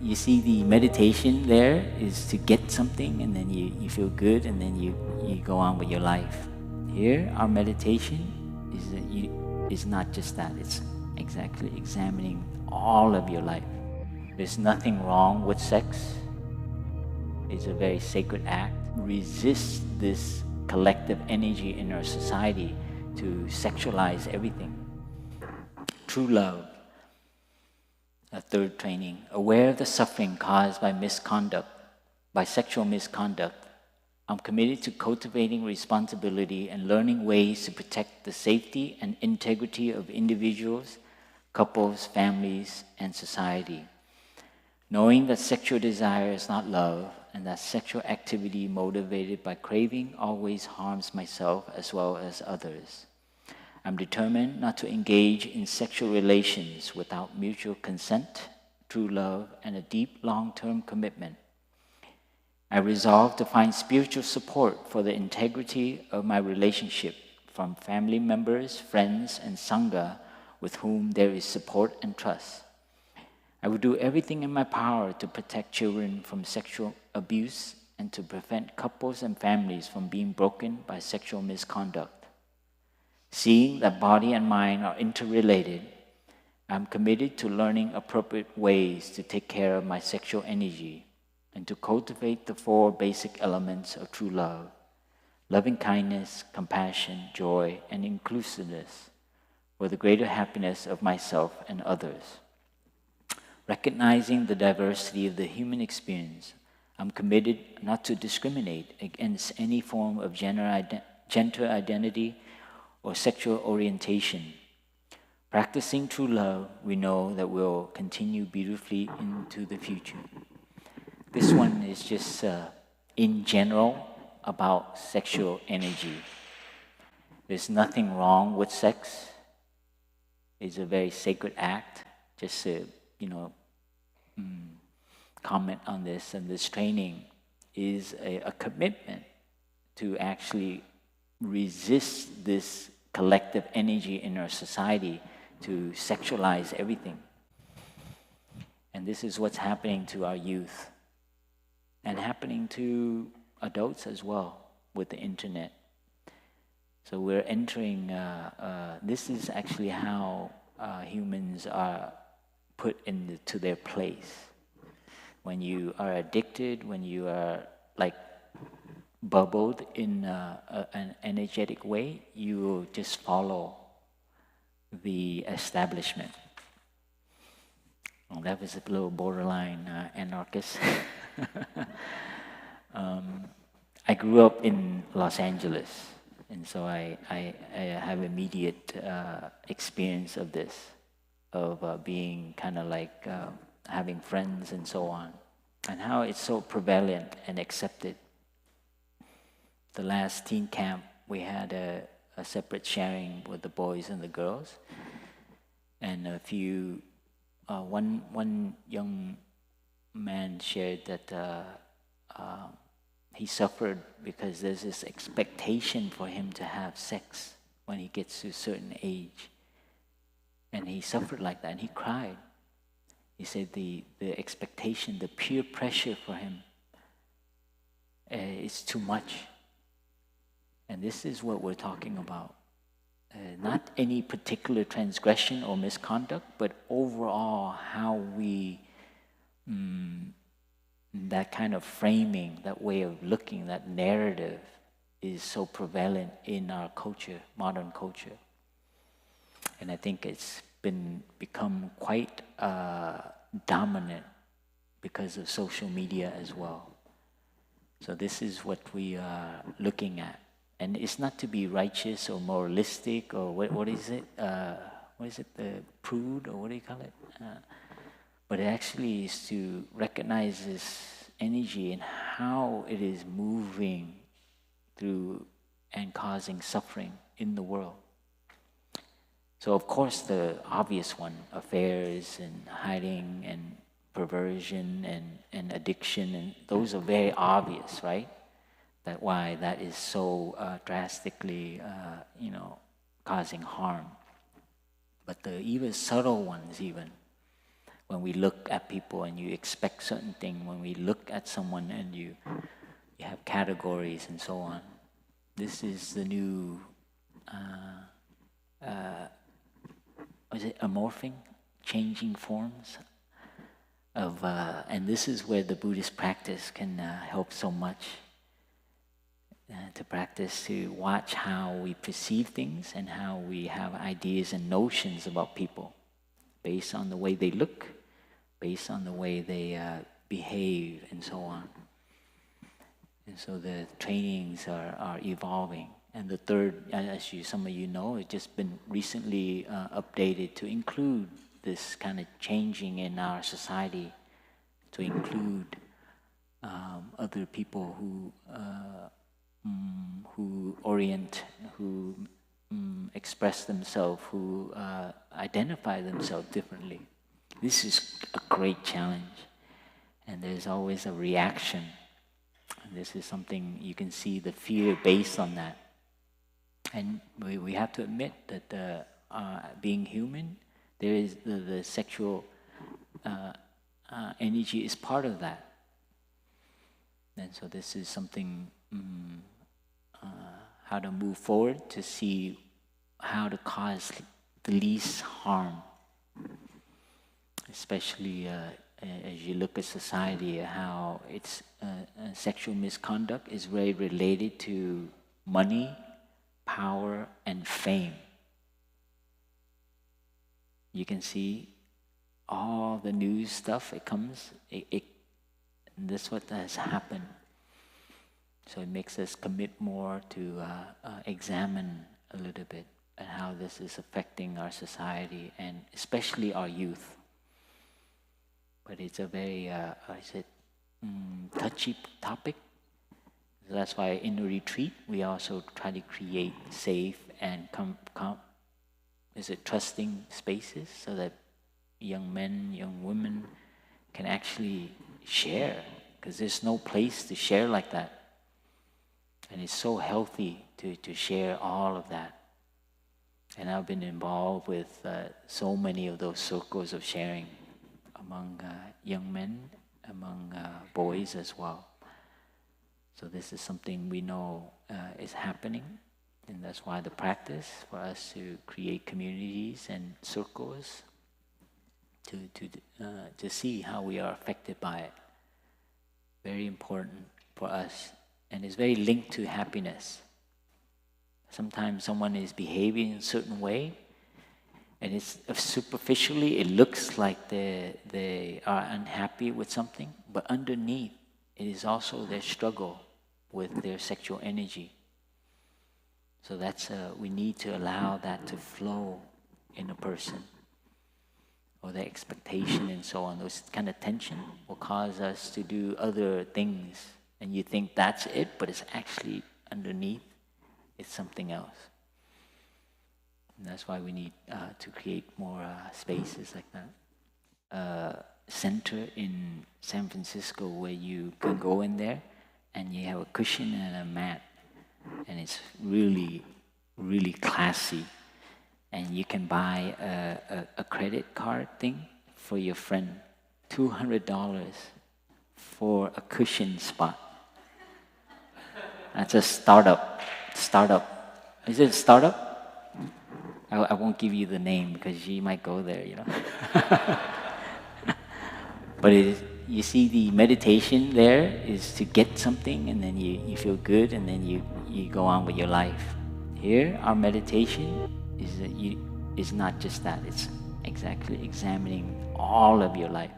You see, the meditation there is to get something, and then you feel good, and then you go on with your life. Here, our meditation is not just that. It's exactly examining all of your life. There's nothing wrong with sex. It's a very sacred act. Resist this collective energy in our society to sexualize everything. True love. A third training, aware of the suffering caused by misconduct, by sexual misconduct. I'm committed to cultivating responsibility and learning ways to protect the safety and integrity of individuals, couples, families, and society. Knowing that sexual desire is not love, and that sexual activity motivated by craving always harms myself as well as others. I'm determined not to engage in sexual relations without mutual consent, true love, and a deep long-term commitment. I resolve to find spiritual support for the integrity of my relationship from family members, friends, and Sangha with whom there is support and trust. I will do everything in my power to protect children from sexual abuse and to prevent couples and families from being broken by sexual misconduct. Seeing that body and mind are interrelated, I'm committed to learning appropriate ways to take care of my sexual energy and to cultivate the 4 basic elements of true love: loving kindness, compassion, joy, and inclusiveness for the greater happiness of myself and others. Recognizing the diversity of the human experience, I'm committed not to discriminate against any form of gender identity or sexual orientation. Practicing true love, we know that will continue beautifully into the future. This one is just in general about sexual energy. There's nothing wrong with sex. It's a very sacred act. Just to, comment on this, and this training is a commitment to actually resist this collective energy in our society to sexualize everything. And this is what's happening to our youth and happening to adults as well with the internet. So we're entering, this is actually how humans are put into their place. When you are addicted, when you are like bubbled in an energetic way, you will just follow the establishment. Well, that was a little borderline anarchist. I grew up in Los Angeles, and so I have immediate experience of this, of being kind of like having friends and so on, and how it's so prevalent and accepted. The last teen camp, we had a separate sharing with the boys and the girls, and one young man shared that he suffered because there's this expectation for him to have sex when he gets to a certain age, and he suffered like that, and he cried. He said the expectation, the peer pressure for him is too much. And this is what we're talking about. Not any particular transgression or misconduct, but overall how we, that kind of framing, that way of looking, that narrative is so prevalent in our culture, modern culture. And I think it's become quite dominant because of social media as well. So this is what we are looking at. And it's not to be righteous or moralistic or what is it? What is it? The prude, or what do you call it? But it actually is to recognize this energy and how it is moving through and causing suffering in the world. So of course the obvious one, affairs and hiding and perversion and addiction, and those are very obvious, right? That why that is so drastically, causing harm. But the even subtle ones, even when we look at people and you expect certain thing, when we look at someone and you have categories and so on. This is the new, was it amorphing? Changing forms of, and this is where the Buddhist practice can help so much. To practice, to watch how we perceive things and how we have ideas and notions about people based on the way they look, based on the way they behave and so on. And so the trainings are evolving. And the third, as some of you know, it's just been recently updated to include this kind of changing in our society, to include other people who orient, who express themselves, who identify themselves differently. This is a great challenge, and there's always a reaction. And this is something you can see the fear based on that. And we have to admit that being human, there is the sexual energy is part of that. And so this is something, how to move forward to see how to cause the least harm. Especially as you look at society, how it's sexual misconduct is very related to money, power, and fame. You can see all the news stuff, it comes, that's what has happened. So it makes us commit more to examine a little bit at how this is affecting our society and especially our youth. But it's a very, touchy topic. So that's why in the retreat we also try to create safe and trusting spaces so that young men, young women can actually share, because there's no place to share like that. And it's so healthy to share all of that. And I've been involved with so many of those circles of sharing among young men, among boys as well. So this is something we know is happening, and that's why the practice for us to create communities and circles to see how we are affected by it. Very important for us, and it's very linked to happiness. Sometimes someone is behaving in a certain way, and it's superficially it looks like they are unhappy with something, but underneath it is also their struggle with their sexual energy. So that's we need to allow that to flow in a person, or the expectation and so on. Those kind of tension will cause us to do other things, and you think that's it, but it's actually underneath, it's something else. And that's why we need to create more spaces like that. Center in San Francisco where you can go in there and you have a cushion and a mat, and it's really, really classy. And you can buy a credit card thing for your friend, $200 for a cushion spot. That's a startup. Is it a startup? I won't give you the name because she might go there, you know. But you see, the meditation there is to get something, and then you feel good, and then you go on with your life. Here, our meditation is not just that. It's exactly examining all of your life.